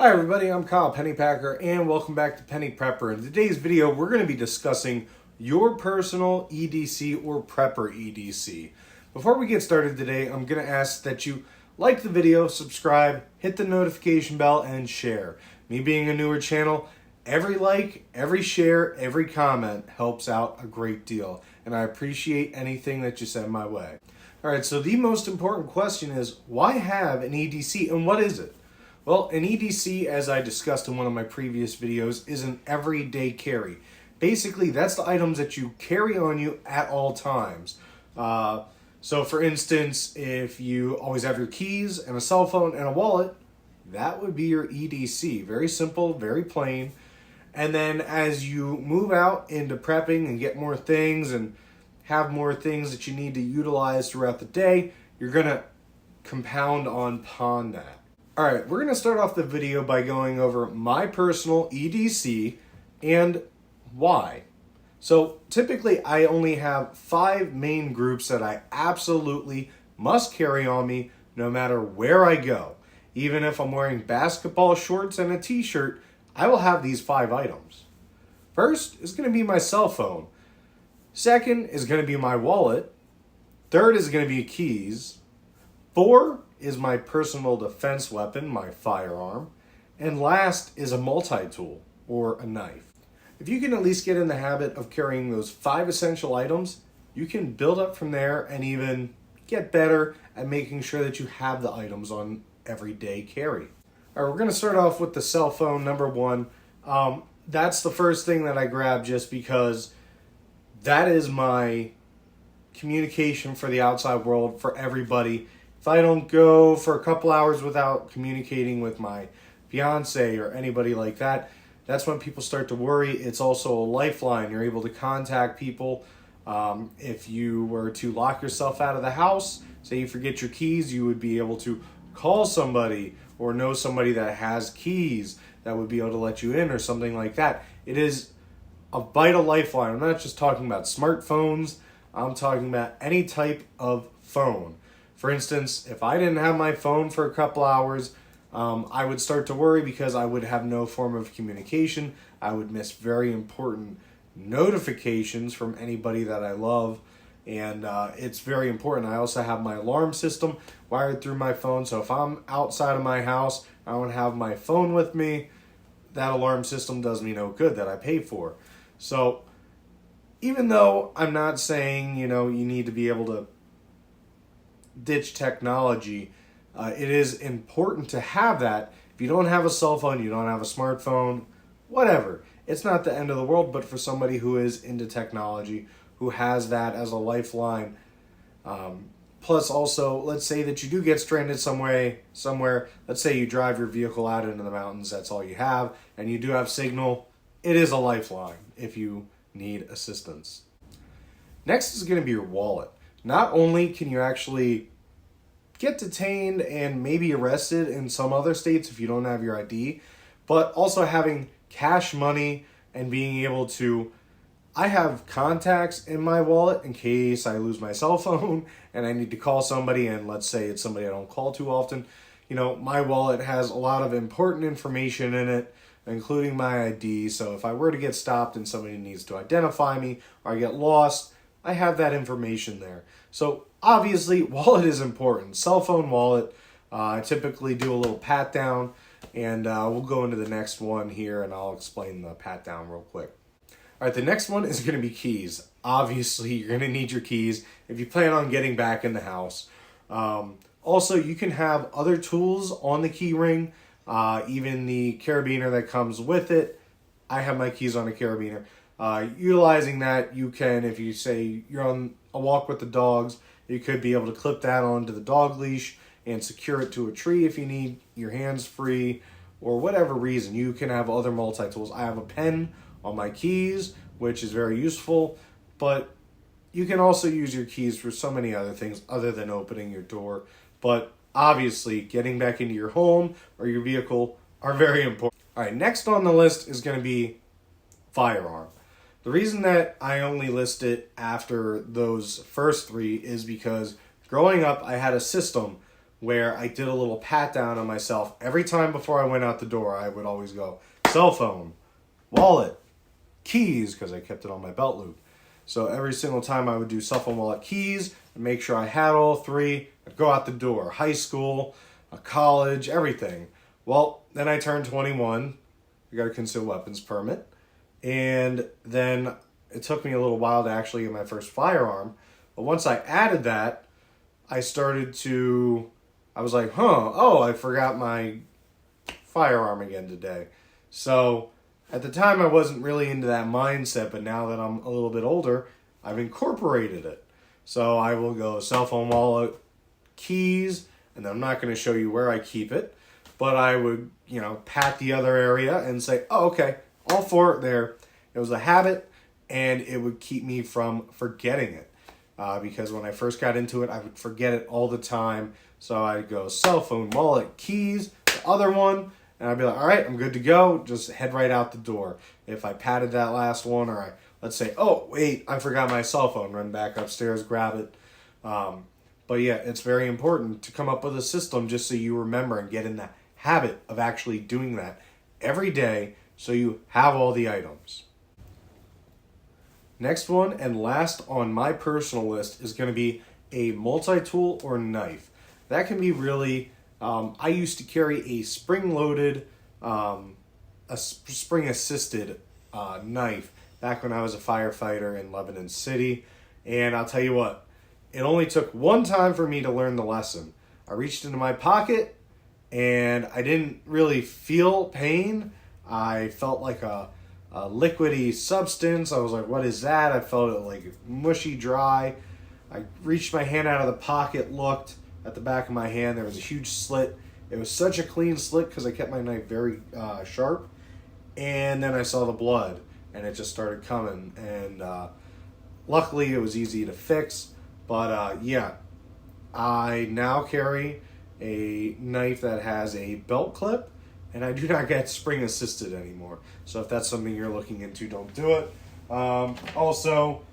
Hi everybody, I'm Kyle Pennypacker and welcome back to Penny Prepper. In today's video, we're going to be discussing your personal EDC or Prepper EDC. Before we get started today, I'm going to ask that you like the video, subscribe, hit the notification bell, and share. Me being a newer channel, every like, every share, every comment helps out a great deal, and I appreciate anything that you send my way. Alright, so the most important question is, why have an EDC and what is it? Well, an EDC, as I discussed in one of my previous videos, is an everyday carry. Basically, that's the items that you carry on you at all times. So for instance, if you always have your keys and a cell phone and a wallet, that would be your EDC. Very simple, very plain. And then as you move out into prepping and get more things and have more things that you need to utilize throughout the day, you're going to compound upon that. Alright, we're going to start off the video by going over my personal EDC and why. So typically I only have 5 main groups that I absolutely must carry on me no matter where I go. Even if I'm wearing basketball shorts and a t-shirt, I will have these 5 items. First is going to be my cell phone. Second is going to be my wallet. Third is going to be keys. 4 is my personal defense weapon, my firearm. And last is a multi-tool, or a knife. If you can at least get in the habit of carrying those 5 essential items, you can build up from there and even get better at making sure that you have the items on everyday carry. All right, we're going to start off with the cell phone, number 1. That's the first thing that I grab just because that is my communication for the outside world, for everybody. If I don't go for a couple hours without communicating with my fiance or anybody like that, that's when people start to worry. It's also a lifeline. You're able to contact people. If you were to lock yourself out of the house, say you forget your keys, you would be able to call somebody or know somebody that has keys that would be able to let you in or something like that. It is a vital lifeline. I'm not just talking about smartphones. I'm talking about any type of phone. For instance, if I didn't have my phone for a couple hours, I would start to worry because I would have no form of communication. I would miss very important notifications from anybody that I love, and it's very important. I also have my alarm system wired through my phone, so if I'm outside of my house, I don't have my phone with me, that alarm system does me no good that I pay for. So even though I'm not saying, you need to be able to ditch technology, it is important to have that. If you don't have a cell phone, you don't have a smartphone, whatever. It's not the end of the world, but for somebody who is into technology, who has that as a lifeline. Plus also, let's say that you do get stranded somewhere. Let's say you drive your vehicle out into the mountains, that's all you have, and you do have signal. It is a lifeline if you need assistance. Next is going to be your wallet. Not only can you actually get detained and maybe arrested in some other states if you don't have your ID, but also having cash money and being able to, I have contacts in my wallet in case I lose my cell phone and I need to call somebody, and let's say it's somebody I don't call too often. My wallet has a lot of important information in it, including my ID, so if I were to get stopped and somebody needs to identify me or I get lost, I have that information there. So obviously, wallet is important. Cell phone, wallet. I typically do a little pat down, and we'll go into the next one here, and I'll explain the pat down real quick. All right, the next one is going to be keys. Obviously, you're going to need your keys if you plan on getting back in the house. Also, you can have other tools on the key ring, even the carabiner that comes with it. I have my keys on a carabiner. Utilizing that, you can, if you say you're on a walk with the dogs, you could be able to clip that onto the dog leash and secure it to a tree if you need your hands free or whatever reason. You can have other multi-tools. I have a pen on my keys, which is very useful, but you can also use your keys for so many other things other than opening your door. But obviously, getting back into your home or your vehicle are very important. All right, next on the list is going to be firearm. The reason that I only list it after those first 3 is because growing up, I had a system where I did a little pat down on myself. Every time before I went out the door, I would always go, cell phone, wallet, keys, because I kept it on my belt loop. So every single time I would do cell phone, wallet, keys, and make sure I had all three. I'd go out the door, high school, college, everything. Well, then I turned 21. I got a concealed weapons permit. And then it took me a little while to actually get my first firearm. But once I added that, I was like, I forgot my firearm again today. So at the time, I wasn't really into that mindset, but now that I'm a little bit older, I've incorporated it. So I will go cell phone, wallet, keys, and I'm not going to show you where I keep it, but I would, pat the other area and say, oh, okay, all four there. It was a habit, and it would keep me from forgetting it. Because when I first got into it, I would forget it all the time. So I'd go cell phone, wallet, keys, the other one, and I'd be like, all right, I'm good to go. Just head right out the door. If I patted that last one, or let's say, oh, wait, I forgot my cell phone, run back upstairs, grab it. But yeah, it's very important to come up with a system just so you remember and get in the habit of actually doing that every day so you have all the items. Next one and last on my personal list is going to be a multi-tool or knife. That can be really, I used to carry a spring-loaded, spring-assisted knife back when I was a firefighter in Lebanon City. And I'll tell you what, it only took one time for me to learn the lesson. I reached into my pocket and I didn't really feel pain. I felt like a liquidy substance. I was like, what is that? I felt it like mushy, dry. I reached my hand out of the pocket, looked at the back of my hand. There was a huge slit. It was such a clean slit because I kept my knife very sharp. And then I saw the blood, and it just started coming. And luckily, it was easy to fix. But yeah, I now carry a knife that has a belt clip, and I do not get spring assisted anymore. So if that's something you're looking into, don't do it. Also,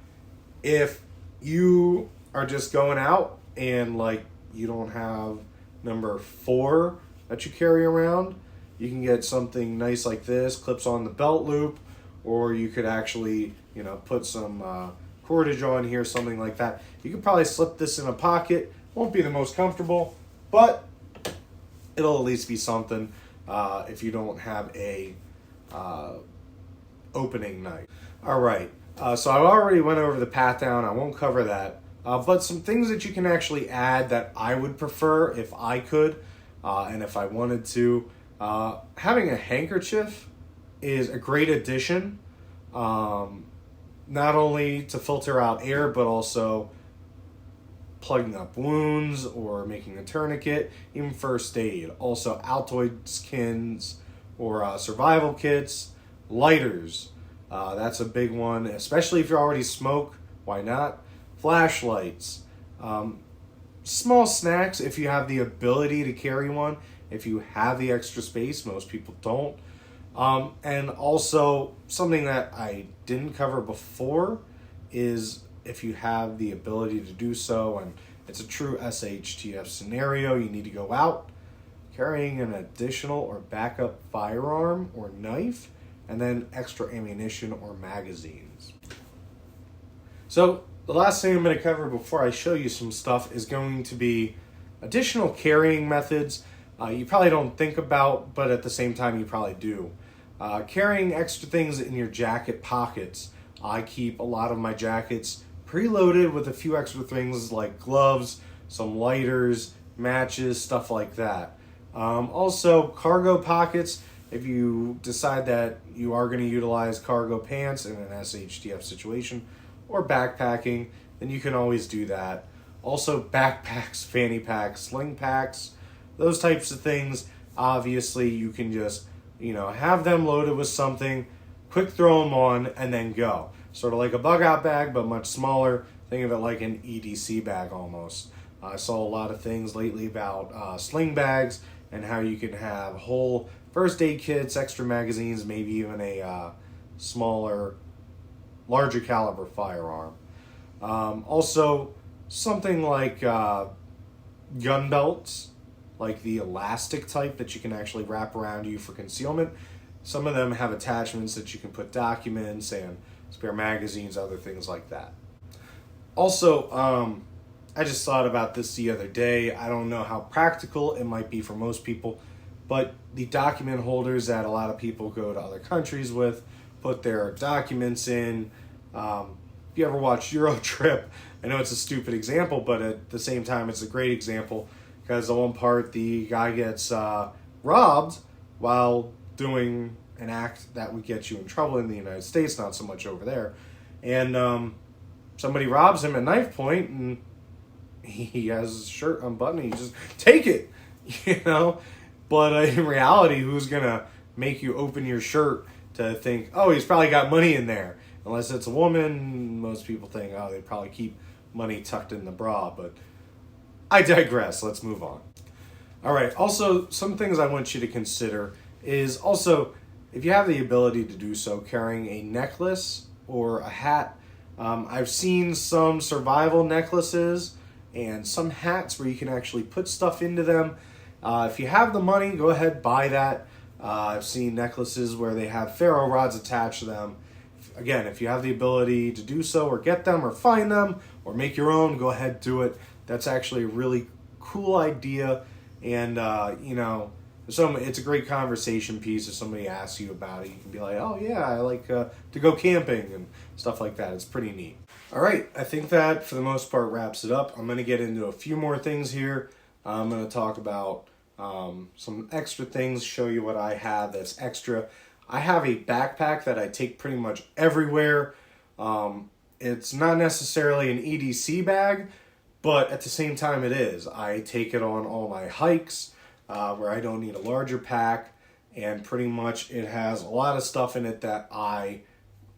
if you are just going out and like you don't have number 4 that you carry around, you can get something nice like this, clips on the belt loop, or you could actually, put some cordage on here, something like that. You could probably slip this in a pocket. Won't be the most comfortable, but it'll at least be something. If you don't have a opening knife. All right, so I already went over the pat down. I won't cover that. But some things that you can actually add that I would prefer if I could and if I wanted to. Having a handkerchief is a great addition, not only to filter out air, but also plugging up wounds or making a tourniquet, even first aid. Also, Altoid skins or survival kits, lighters. That's a big one, especially if you already smoke. Why not? Flashlights. Small snacks if you have the ability to carry one. If you have the extra space, most people don't. And also, something that I didn't cover before is if you have the ability to do so, and it's a true SHTF scenario, you need to go out carrying an additional or backup firearm or knife, and then extra ammunition or magazines. So the last thing I'm going to cover before I show you some stuff is going to be additional carrying methods you probably don't think about, but at the same time you probably do. Carrying extra things in your jacket pockets. I keep a lot of my jackets preloaded with a few extra things like gloves, some lighters, matches, stuff like that. Also, cargo pockets. If you decide that you are going to utilize cargo pants in an SHTF situation or backpacking, then you can always do that. Also, backpacks, fanny packs, sling packs, those types of things. Obviously, you can just, have them loaded with something, quick throw them on, and then go. Sort of like a bug out bag, but much smaller. Think of it like an EDC bag almost. I saw a lot of things lately about sling bags and how you can have whole first aid kits, extra magazines, maybe even a smaller, larger caliber firearm. Also, something like gun belts like the elastic type that you can actually wrap around you for concealment. Some of them have attachments that you can put documents and spare magazines, other things like that. Also, I just thought about this the other day. I don't know how practical it might be for most people, but the document holders that a lot of people go to other countries with, put their documents in. If you ever watch Euro Trip, I know it's a stupid example, but at the same time, it's a great example because the one part, the guy gets robbed while doing an act that would get you in trouble in the United States, not so much over there. And somebody robs him at knife point, and he has his shirt unbuttoned. He just take it, you know. But in reality, who's gonna make you open your shirt to think, oh, he's probably got money in there? Unless it's a woman, most people think, oh, they probably keep money tucked in the bra. But I digress. Let's move on. All right. Also, some things I want you to consider is also, if you have the ability to do so, carrying a necklace or a hat. I've seen some survival necklaces and some hats where you can actually put stuff into them. If you have the money, go ahead, buy that. I've seen necklaces where they have ferro rods attached to them. Again, if you have the ability to do so or get them or find them or make your own, go ahead, do it. That's actually a really cool idea. And, you know, it's a great conversation piece. If somebody asks you about it, you can be like, oh, yeah, I like to go camping and stuff like that. It's pretty neat. All right, I think that for the most part wraps it up. I'm going to get into a few more things here. I'm going to talk about some extra things, show you what I have that's extra. I have a backpack that I take pretty much everywhere. It's not necessarily an EDC bag, but at the same time it is. I take it on all my hikes where I don't need a larger pack, and pretty much it has a lot of stuff in it that I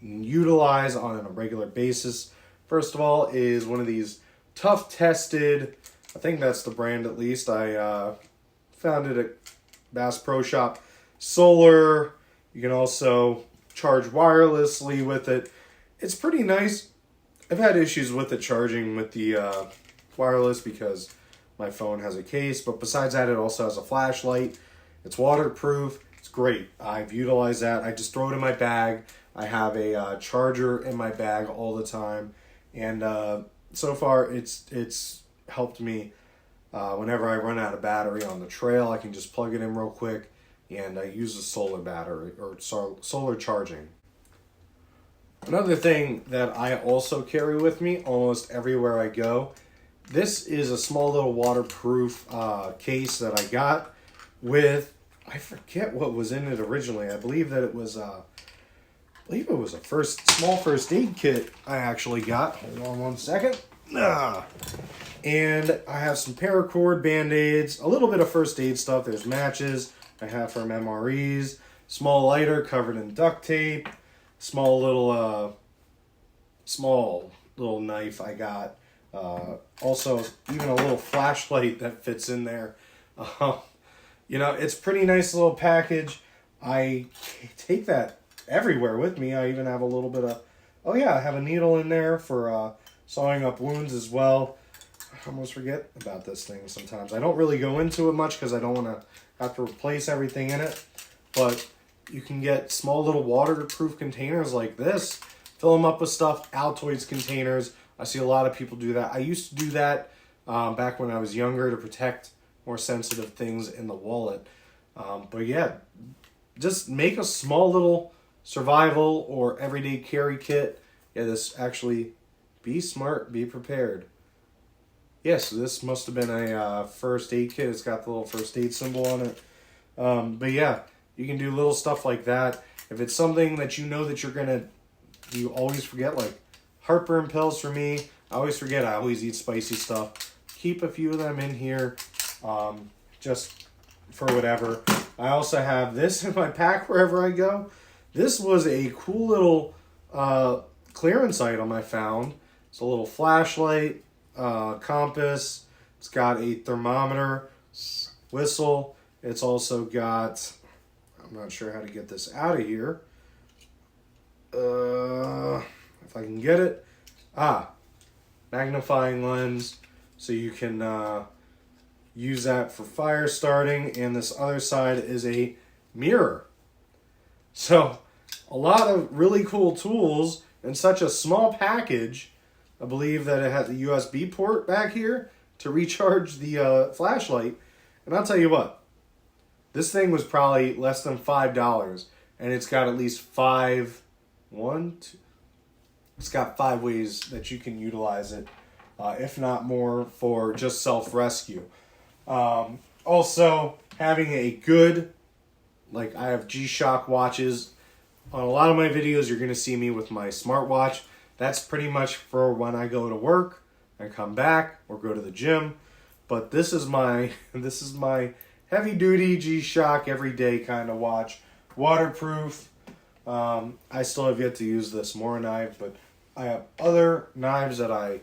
utilize on a regular basis. First of all is one of these tough tested, I think that's the brand at least, I found it at Bass Pro Shop, solar. You can also charge wirelessly with it. It's pretty nice. I've had issues with it charging with the wireless because my phone has a case, but besides that, it also has a flashlight. It's waterproof. It's great. I've utilized that. I just throw it in my bag. I have a charger in my bag all the time, and so far it's helped me. Whenever I run out of battery on the trail, I can just plug it in real quick, and I use a solar battery or solar charging. Another thing that I also carry with me almost everywhere I go, this is a small little waterproof case that I got with, I forget what was in it originally. I believe that it was a small first aid kit I actually got. Hold on one second. And I have some paracord, band-aids, a little bit of first aid stuff. There's matches I have from MREs, small lighter covered in duct tape, small little knife I got. Also, even a little flashlight that fits in there. You know, it's pretty nice little package. I take that everywhere with me. I even have a little bit of, I have a needle in there for sewing up wounds as well. I almost forget about this thing sometimes. I don't really go into it much because I don't want to have to replace everything in it. But you can get small little waterproof containers like this. Fill them up with stuff. Altoids containers. I see a lot of people do that. I used to do that back when I was younger to protect more sensitive things in the wallet. But yeah, just make a small little survival or everyday carry kit. Yeah, this actually, be smart, be prepared. Yes, this must have been a first aid kit. It's got the little first aid symbol on it. But yeah, you can do little stuff like that. If it's something that you know that you always forget, like heartburn pills for me, I always forget. I always eat spicy stuff. Keep a few of them in here, just for whatever. I also have this in my pack wherever I go. This was a cool little clearance item I found. It's a little flashlight, compass. It's got a thermometer, whistle. It's also got, I'm not sure how to get this out of here. If I can get it. Magnifying lens. So you can use that for fire starting, and this other side is a mirror. So a lot of really cool tools in such a small package. I believe that it has a USB port back here to recharge the flashlight. And I'll tell you what, this thing was probably less than $5, and it's got at least it's got 5 ways that you can utilize it, if not more, for just self-rescue. Also, having a good, like I have G-Shock watches. On a lot of my videos, you're going to see me with my smartwatch. That's pretty much for when I go to work and come back or go to the gym. But this is my heavy-duty G-Shock everyday kind of watch. Waterproof. I still have yet to use this Mora knife, but I have other knives that I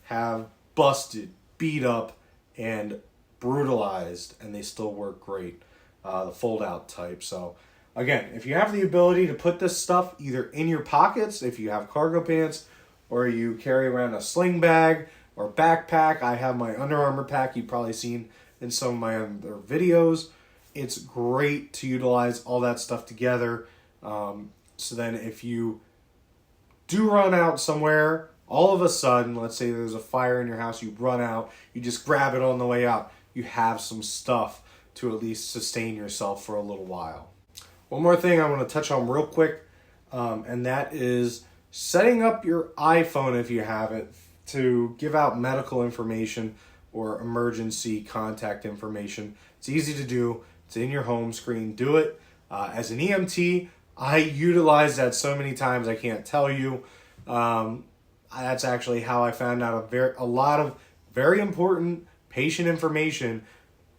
have busted, beat up, and brutalized, and they still work great. The fold-out type. So again, if you have the ability to put this stuff either in your pockets, if you have cargo pants, or you carry around a sling bag or backpack. I have my Under Armour pack you've probably seen in some of my other videos. It's great to utilize all that stuff together. So then if you do run out somewhere, all of a sudden, let's say there's a fire in your house, you run out, you just grab it on the way out. You have some stuff to at least sustain yourself for a little while. One more thing I want to touch on real quick, and that is setting up your iPhone, if you have it, to give out medical information or emergency contact information. It's easy to do. It's in your home screen. Do it. As an EMT, I utilize that so many times I can't tell you. That's actually how I found out a lot of very important patient information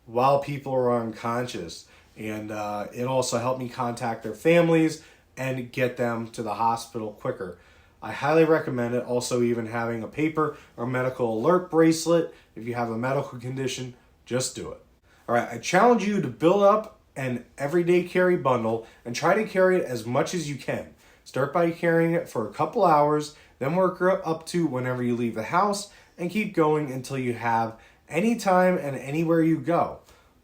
while people are unconscious. And it also helped me contact their families and get them to the hospital quicker. I highly recommend it. Also, even having a paper or medical alert bracelet. If you have a medical condition, just do it. All right, I challenge you to build up an everyday carry bundle and try to carry it as much as you can. Start by carrying it for a couple hours, then work up to whenever you leave the house, and keep going until you have anytime and anywhere you go.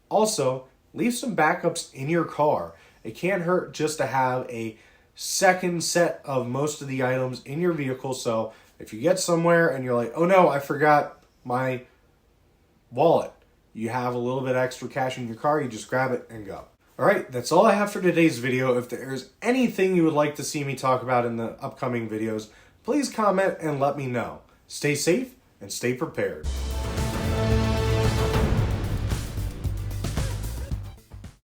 Also, leave some backups in your car. It can't hurt just to have a second set of most of the items in your vehicle. So if you get somewhere and you're like, oh no, I forgot my wallet, you have a little bit extra cash in your car, you just grab it and go. All right, that's all I have for today's video. If there's anything you would like to see me talk about in the upcoming videos, please comment and let me know. Stay safe and stay prepared.